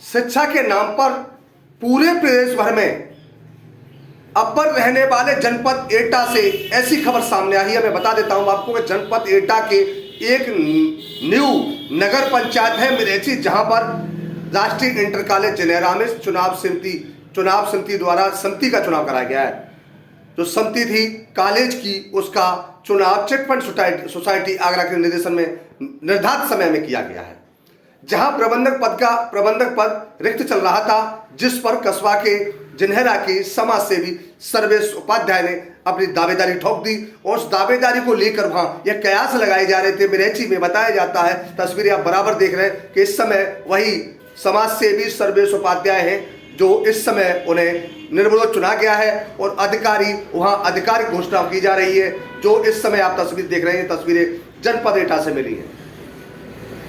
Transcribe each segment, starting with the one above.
शिक्षा के नाम पर पूरे प्रदेश भर में अब्बल रहने वाले जनपद एटा से ऐसी खबर सामने आई है। मैं बता देता हूं आपको कि जनपद एटा के एक न्यू नगर पंचायत है मिरेची, जहां पर राष्ट्रीय इंटर कॉलेज जनेरा में चुनाव समिति द्वारा समिति का चुनाव कराया गया है। जो समिति थी कॉलेज की, उसका चुनाव चिटफंड सोसाइटी आगरा के निर्देशन में निर्धारित समय में किया गया है, जहां प्रबंधक पद रिक्त चल रहा था, जिस पर कस्बा के जनेरा के समाज सेवी सर्वेश उपाध्याय ने अपनी दावेदारी ठोक दी। और उस दावेदारी को लेकर वहां यह कयास लगाए जा रहे थे। मिरेची में बताया जाता है, तस्वीरें आप बराबर देख रहे हैं कि इस समय वही समाज सेवी सर्वेश उपाध्याय हैं जो इस समय उन्हें निर्विरोध चुना गया है और अधिकारी वहां आधिकारिक घोषणा की जा रही है। जो इस समय आप तस्वीर देख रहे हैं, तस्वीरें जनपद एटा से मिली है।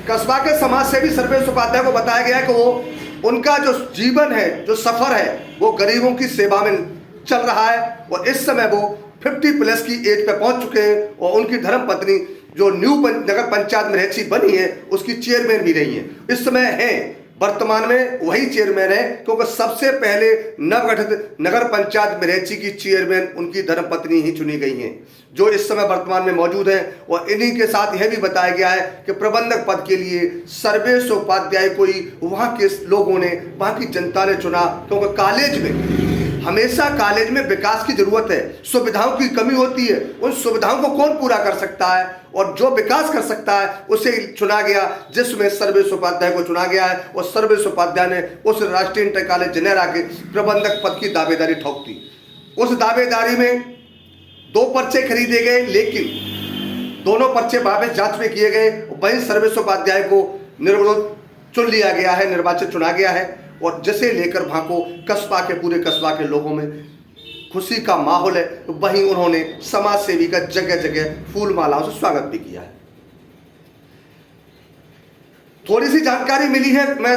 कस्बा के समाज सेवी सर्वेश उपाध्याय को बताया गया है कि वो उनका जो जीवन है, जो सफर है, वो गरीबों की सेवा में चल रहा है और इस समय वो 50+ की एज पे पहुंच चुके हैं और उनकी धर्मपत्नी जो न्यू नगर पंचायत मिरेची बनी है उसकी चेयरमैन भी रही है। इस समय है वर्तमान में वही चेयरमैन है, क्योंकि सबसे पहले नवगठित नगर पंचायत मिरेची की चेयरमैन उनकी धर्मपत्नी ही चुनी गई हैं, जो इस समय वर्तमान में मौजूद हैं। और इन्हीं के साथ यह भी बताया गया है कि प्रबंधक पद के लिए सर्वेश उपाध्याय को ही वहाँ के लोगों ने, वहाँ की जनता ने चुना, क्योंकि कॉलेज में विकास की जरूरत है, सुविधाओं की कमी होती है। उन सुविधाओं को कौन पूरा कर सकता है और जो विकास कर सकता है उसे चुना गया, जिसमें सर्वेश उपाध्याय को चुना गया है। और सर्वेश उपाध्याय ने उस राष्ट्रीय इंटर कॉलेज जनेरा के प्रबंधक पद की दावेदारी ठोक दी। उस दावेदारी में 2 पर्चे खरीदे गए, लेकिन दोनों पर्चे वापस जांच में किए गए। वहीं सर्वेश उपाध्याय को निर्विरोध चुन लिया गया है, निर्वाचित चुना गया है। और जिसे लेकर वहां को पूरे कस्बा के लोगों में खुशी का माहौल है। वहीं उन्होंने समाज सेवी का जगह जगह फूल मालाओं से स्वागत भी किया है। थोड़ी सी जानकारी मिली है, मैं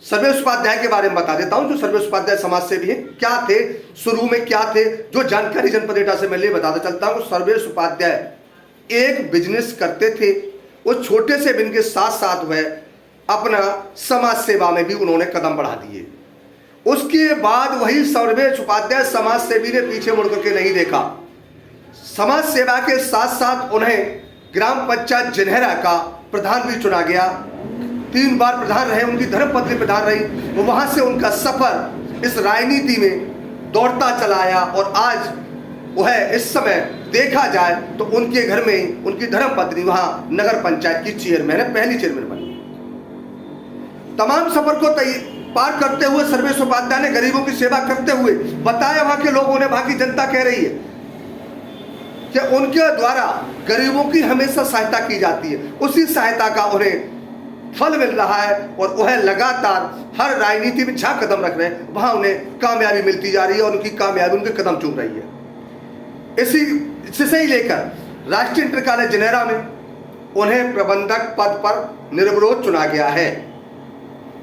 सर्वेश उपाध्याय के बारे में बता देता हूं। जो सर्वेश उपाध्याय समाज सेवी हैं, क्या थे, शुरू में क्या थे, जो जानकारी जनपद एटा से मैं बताता चलता हूं। सर्वेश उपाध्याय एक बिजनेस करते थे, उस छोटे से बिजनेस के साथ साथ वह अपना समाज सेवा में भी उन्होंने कदम बढ़ा दिए। उसके बाद वही सर्वेश उपाध्याय समाज सेवी ने पीछे मुड़ करके नहीं देखा। समाज सेवा के साथ साथ उन्हें ग्राम पंचायत जनेरा का प्रधान भी चुना गया। 3 बार प्रधान रहे, उनकी धर्मपत्नी प्रधान रही। तो वहां से उनका सफर इस राजनीति में दौड़ता चला आया और आज वह इस समय देखा जाए तो उनके घर में उनकी धर्मपत्नी वहां नगर पंचायत की चेयरमैन है, पहली चेयरमैन बनी। तमाम सफर को पार करते हुए सर्वेश उपाध्याय ने गरीबों की सेवा करते हुए बताया, वहां के लोगों ने, वहां की जनता कह रही है कि उनके द्वारा गरीबों की हमेशा सहायता की जाती है। उसी सहायता का उन्हें फल मिल रहा है और वह लगातार हर राजनीति में जहां कदम रख रहे हैं वहां उन्हें कामयाबी मिलती जा रही है और उनकी कामयाबी उनके कदम चूम रही है। इसी ही लेकर राष्ट्रीय इंटर कॉलेज जनेरा में उन्हें प्रबंधक पद पर निर्विरोध चुना गया है,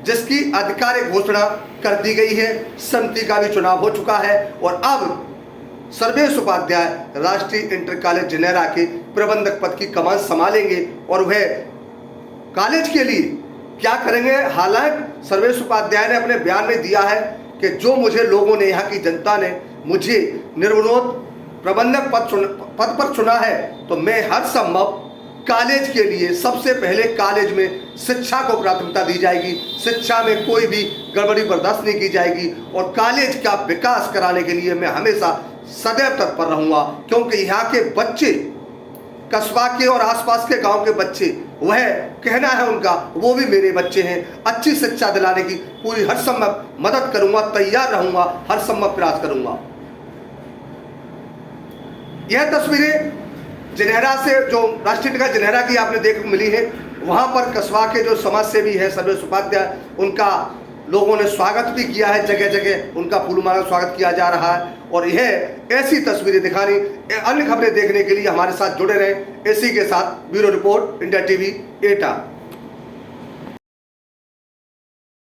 जिसकी आधिकारिक घोषणा कर दी गई है। समिति का भी चुनाव हो चुका है और अब सर्वेश उपाध्याय राष्ट्रीय इंटर कॉलेज जनेरा के प्रबंधक पद की कमान संभालेंगे और वह कॉलेज के लिए क्या करेंगे। हालांकि सर्वेश उपाध्याय ने अपने बयान में दिया है कि जो मुझे लोगों ने, यहाँ की जनता ने मुझे निर्विरोध प्रबंधक पद पर चुना है, तो मैं हर संभव कॉलेज के लिए, सबसे पहले कॉलेज में शिक्षा को प्राथमिकता दी जाएगी। शिक्षा में कोई भी गड़बड़ी बर्दाश्त नहीं की जाएगी और कॉलेज का विकास कराने के लिए मैं हमेशा सदैव तत्पर रहूंगा, क्योंकि यहाँ के बच्चे, कस्बा के और आसपास के गांव के बच्चे, वह कहना है उनका, वो भी मेरे बच्चे हैं। अच्छी शिक्षा दिलाने की पूरी हर संभव मदद करूंगा, तैयार रहूंगा, हर संभव प्रयास करूंगा। यह तस्वीरें जनेरा से, जो राष्ट्रीय इंटर जनेरा की आपने देख मिली है, वहां पर कस्बा के जो समाज सेवी है सर्वेश उपाध्याय, उनका लोगों ने स्वागत भी किया है। जगह जगह उनका फूलमाला स्वागत किया जा रहा है और यह ऐसी तस्वीरें दिखानी, अन्य खबरें देखने के लिए हमारे साथ जुड़े रहें। इसी के साथ ब्यूरो रिपोर्ट, इंडिया टीवी एटा।